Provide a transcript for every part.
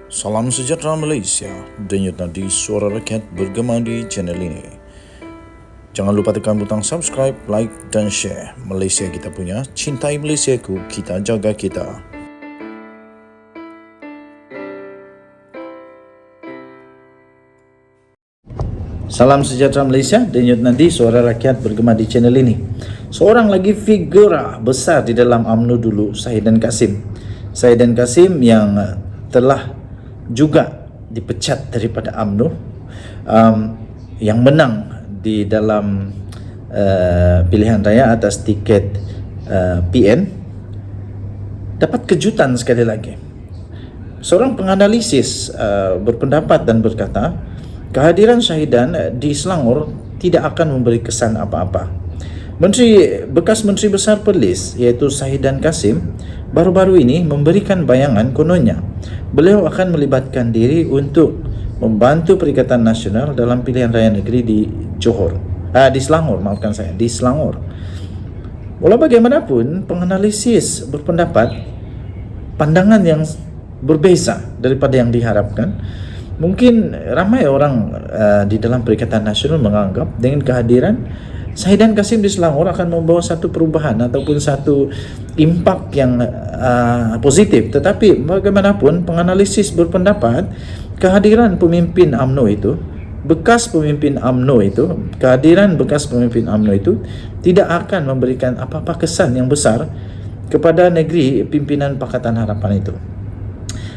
Salam sejahtera Malaysia, denyut nadi suara rakyat bergema di channel ini. Jangan lupa tekan butang subscribe, like dan share. Malaysia kita punya, cintai Malaysiaku, kita jaga kita. Salam sejahtera Malaysia, denyut nadi suara rakyat bergema di channel ini. Seorang lagi figura besar di dalam UMNO dulu, Sahidan Kassim. Sahidan Kassim yang telah juga dipecat daripada UMNO, yang menang di dalam pilihan raya atas tiket PN, dapat kejutan sekali lagi. Seorang penganalisis berpendapat dan berkata, kehadiran Sahidan di Selangor tidak akan memberi kesan apa-apa. Bekas Menteri Besar Perlis iaitu Sahidan Kassim baru-baru ini memberikan bayangan kononnya beliau akan melibatkan diri untuk membantu Perikatan Nasional dalam pilihan raya negeri di Selangor, di Selangor. Walau bagaimanapun, penganalisis berpendapat pandangan yang berbeza daripada yang diharapkan. Mungkin ramai orang di dalam Perikatan Nasional menganggap dengan kehadiran Sahidan Kassim di Selangor akan membawa satu perubahan ataupun satu impak yang positif. Tetapi bagaimanapun, penganalisis berpendapat kehadiran pemimpin UMNO itu, kehadiran bekas pemimpin UMNO itu tidak akan memberikan apa-apa kesan yang besar kepada negeri pimpinan Pakatan Harapan itu.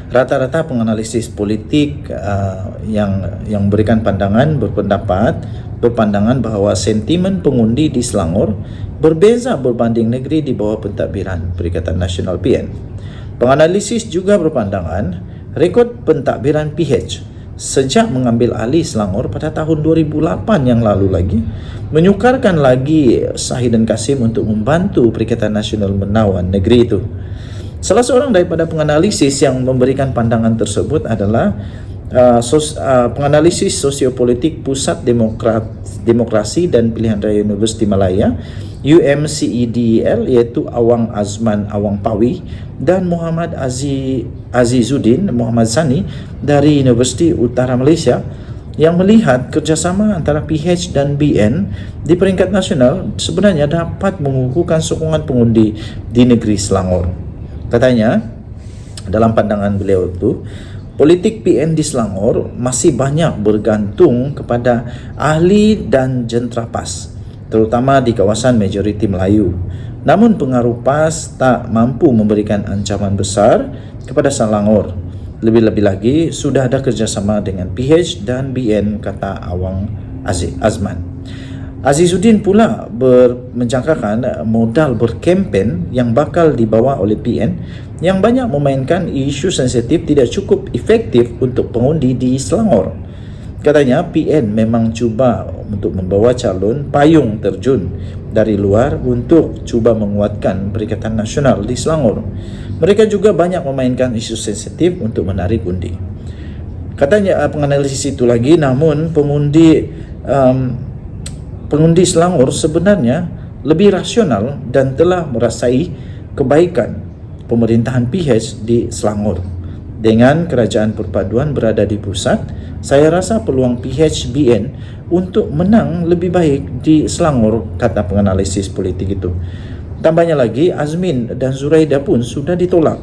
Rata-rata penganalisis politik yang berikan berpandangan bahawa sentimen pengundi di Selangor berbeza berbanding negeri di bawah pentadbiran Perikatan Nasional PN. Penganalisis juga berpandangan rekod pentadbiran PH sejak mengambil alih Selangor pada tahun 2008 yang lalu lagi menyukarkan lagi Sahidan Kassim untuk membantu Perikatan Nasional menawan negeri itu. Salah seorang daripada penganalisis yang memberikan pandangan tersebut adalah penganalisis sosiopolitik Pusat Demokrasi dan Pilihan Raya Universiti Malaya UMCEDEL, iaitu Awang Azman Awang Pawi dan Muhammad Azizuddin Muhammad Sani dari Universiti Utara Malaysia, yang melihat kerjasama antara PH dan BN di peringkat nasional sebenarnya dapat mengukuhkan sokongan pengundi di negeri Selangor. Katanya, dalam pandangan beliau itu, politik PN di Selangor masih banyak bergantung kepada ahli dan jentera PAS, terutama di kawasan majoriti Melayu. Namun pengaruh PAS tak mampu memberikan ancaman besar kepada Selangor. Lebih-lebih lagi, sudah ada kerjasama dengan PH dan BN, kata Awang Azman. Azizuddin pula menjangkakan modal berkempen yang bakal dibawa oleh PN yang banyak memainkan isu sensitif tidak cukup efektif untuk pengundi di Selangor. Katanya PN memang cuba untuk membawa calon payung terjun dari luar untuk cuba menguatkan Perikatan Nasional di Selangor. Mereka juga banyak memainkan isu sensitif untuk menarik undi. Katanya penganalisis itu lagi, namun pengundi Selangor sebenarnya lebih rasional dan telah merasai kebaikan pemerintahan PH di Selangor. Dengan kerajaan perpaduan berada di pusat, saya rasa peluang PH-BN untuk menang lebih baik di Selangor, kata penganalisis politik itu. Tambahnya lagi, Azmin dan Zuraida pun sudah ditolak.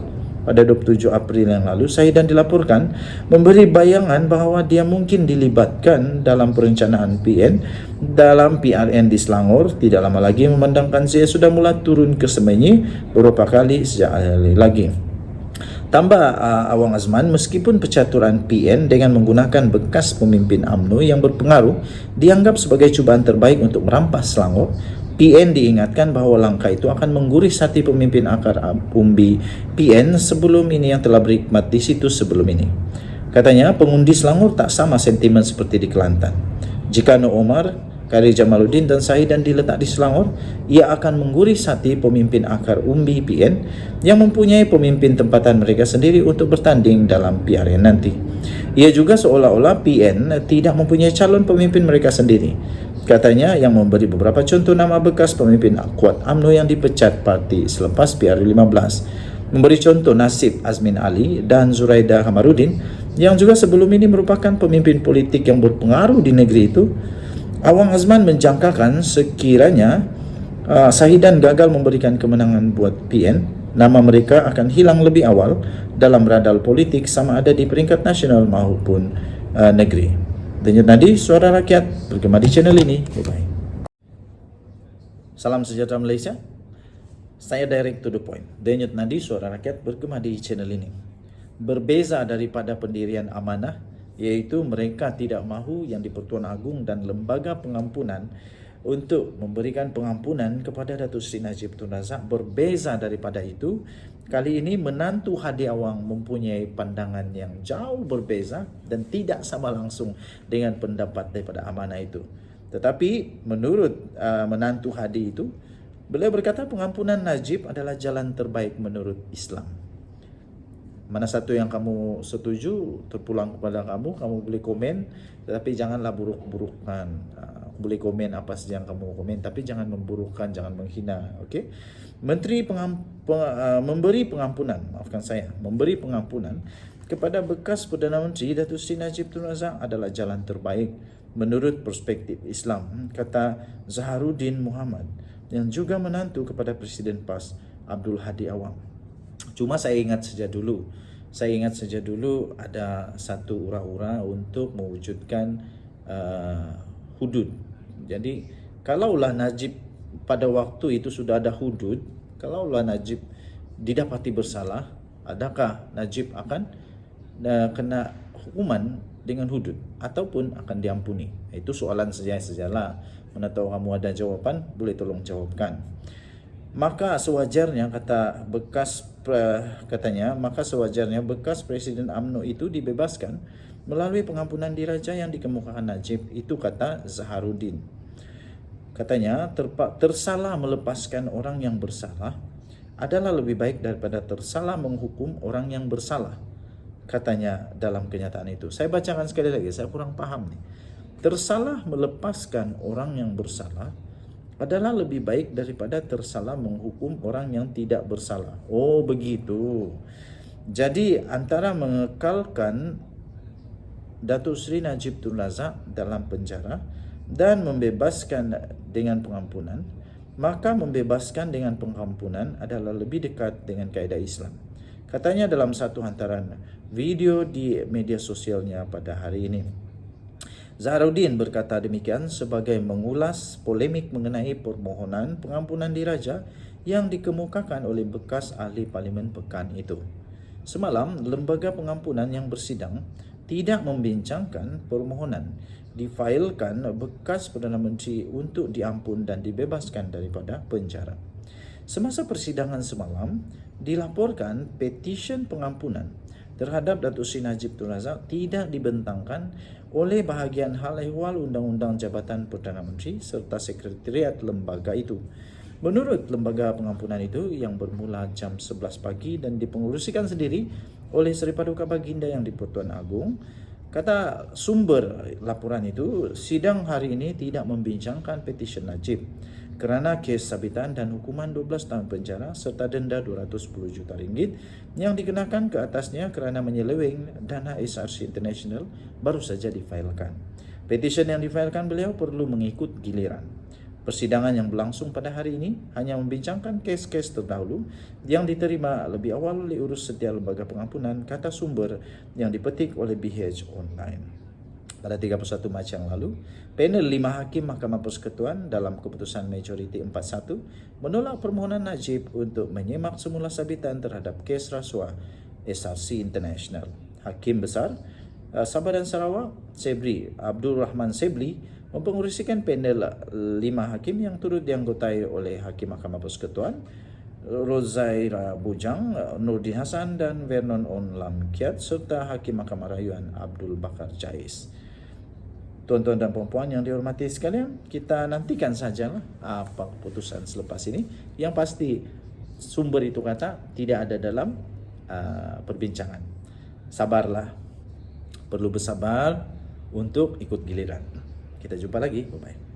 Pada 27 April yang lalu, Sahidan dilaporkan memberi bayangan bahawa dia mungkin dilibatkan dalam perencanaan PN dalam PRN di Selangor. Tidak lama lagi memandangkan saya sudah mula turun ke Semenyi beberapa kali sejak lagi. Tambah Awang Azman, meskipun pencaturan PN dengan menggunakan bekas pemimpin UMNO yang berpengaruh dianggap sebagai cubaan terbaik untuk merampas Selangor, PN diingatkan bahawa langkah itu akan mengguris hati pemimpin akar umbi PN sebelum ini yang telah berkhidmat di situ sebelum ini. Katanya, pengundi Selangor tak sama sentimen seperti di Kelantan. Jika Nur Omar, Khairi Jamaluddin dan Sahidan diletak di Selangor, ia akan mengguris hati pemimpin akar umbi PN yang mempunyai pemimpin tempatan mereka sendiri untuk bertanding dalam PRN nanti. Ia juga seolah-olah PN tidak mempunyai calon pemimpin mereka sendiri. Katanya, yang memberi beberapa contoh nama bekas pemimpin kuat UMNO yang dipecat parti selepas PR15. Memberi contoh nasib Azmin Ali dan Zuraida Hamaruddin yang juga sebelum ini merupakan pemimpin politik yang berpengaruh di negeri itu, Awang Azman menjangkakan sekiranya Sahidan gagal memberikan kemenangan buat PN, nama mereka akan hilang lebih awal dalam radar politik sama ada di peringkat nasional maupun negeri. Denyut Nadi, Suara Rakyat, bergema di channel ini. Bye-bye. Salam sejahtera Malaysia. Saya direct to the point. Denyut Nadi, Suara Rakyat, bergema di channel ini. Berbeza daripada pendirian amanah, iaitu mereka tidak mahu yang di-Pertuan Agong dan Lembaga Pengampunan untuk memberikan pengampunan kepada Datuk Seri Najib Tun Razak. Berbeza daripada itu, kali ini menantu Hadi Awang mempunyai pandangan yang jauh berbeza dan tidak sama langsung dengan pendapat daripada amanah itu. Tetapi menurut menantu Hadi itu, beliau berkata pengampunan Najib adalah jalan terbaik menurut Islam. Mana satu yang kamu setuju terpulang kepada kamu boleh komen, tetapi janganlah buruk-burukkan. Boleh komen apa saja yang kamu komen, tapi jangan memburukkan, jangan menghina. Okey. Memberi pengampunan kepada bekas Perdana Menteri Datuk Seri Najib Tun Razak adalah jalan terbaik menurut perspektif Islam, kata Zaharuddin Muhammad yang juga menantu kepada Presiden PAS Abdul Hadi Awang. Cuma saya ingat saja dulu ada satu ura-ura untuk mewujudkan hudud. Jadi kalaulah Najib pada waktu itu sudah ada hudud, kalaulah Najib didapati bersalah, adakah Najib akan kena hukuman dengan hudud ataupun akan diampuni? Itu soalan sajalah. Mana tahu kamu ada jawapan, boleh tolong jawabkan. Maka sewajarnya maka sewajarnya bekas Presiden UMNO itu dibebaskan melalui pengampunan diraja yang dikemukakan Najib. Itu kata Zaharuddin. Katanya tersalah melepaskan orang yang bersalah adalah lebih baik daripada tersalah menghukum orang yang bersalah, katanya dalam kenyataan itu. Saya bacakan sekali lagi, saya kurang paham nih. Tersalah melepaskan orang yang bersalah adalah lebih baik daripada tersalah menghukum orang yang tidak bersalah. Oh begitu. Jadi antara mengekalkan Datuk Seri Najib Tun Razak dalam penjara dan membebaskan dengan pengampunan, maka membebaskan dengan pengampunan adalah lebih dekat dengan kaedah Islam, katanya dalam satu hantaran video di media sosialnya pada hari ini. Zaharuddin berkata demikian sebagai mengulas polemik mengenai permohonan pengampunan diraja yang dikemukakan oleh bekas ahli Parlimen Pekan itu. Semalam, Lembaga Pengampunan yang bersidang tidak membincangkan permohonan difailkan bekas Perdana Menteri untuk diampun dan dibebaskan daripada penjara. Semasa persidangan semalam, dilaporkan petisyen pengampunan terhadap Datuk Seri Najib Tun Razak tidak dibentangkan oleh bahagian hal ehwal Undang-Undang Jabatan Perdana Menteri serta Sekretariat lembaga itu. Menurut lembaga pengampunan itu yang bermula jam 11 pagi dan dipengerusikan sendiri oleh Seri Paduka Baginda yang di-Pertuan Agong, kata sumber laporan itu, sidang hari ini tidak membincangkan petisyen Najib kerana kes sabitan dan hukuman 12 tahun penjara serta denda 210 juta ringgit yang dikenakan ke atasnya kerana menyeleweng dana SRC International baru saja difailkan. Petisyen yang difailkan beliau perlu mengikut giliran. Persidangan yang berlangsung pada hari ini hanya membincangkan kes-kes terdahulu yang diterima lebih awal oleh Urus Setia Lembaga Pengampunan, kata sumber yang dipetik oleh BH Online. Pada 31 Mac yang lalu, panel 5 hakim Mahkamah Persekutuan dalam keputusan majoriti 4-1 menolak permohonan Najib untuk menyemak semula sabitan terhadap kes rasuah SRC International. Hakim Besar Sabah dan Sarawak, Sebri Abdul Rahman Sebli, mempengerusikan panel 5 hakim yang turut dianggotai oleh Hakim Mahkamah Persekutuan Rozaira Bujang, Nordin Hassan dan Vernon On Lam Kiat serta Hakim Mahkamah Rayuan Abdul Bakar Jais. Tuan-tuan dan puan-puan yang dihormati sekalian, kita nantikan sajalah apa keputusan selepas ini. Yang pasti sumber itu kata tidak ada dalam perbincangan. Sabarlah, perlu bersabar untuk ikut giliran. Kita jumpa lagi. Bye-bye.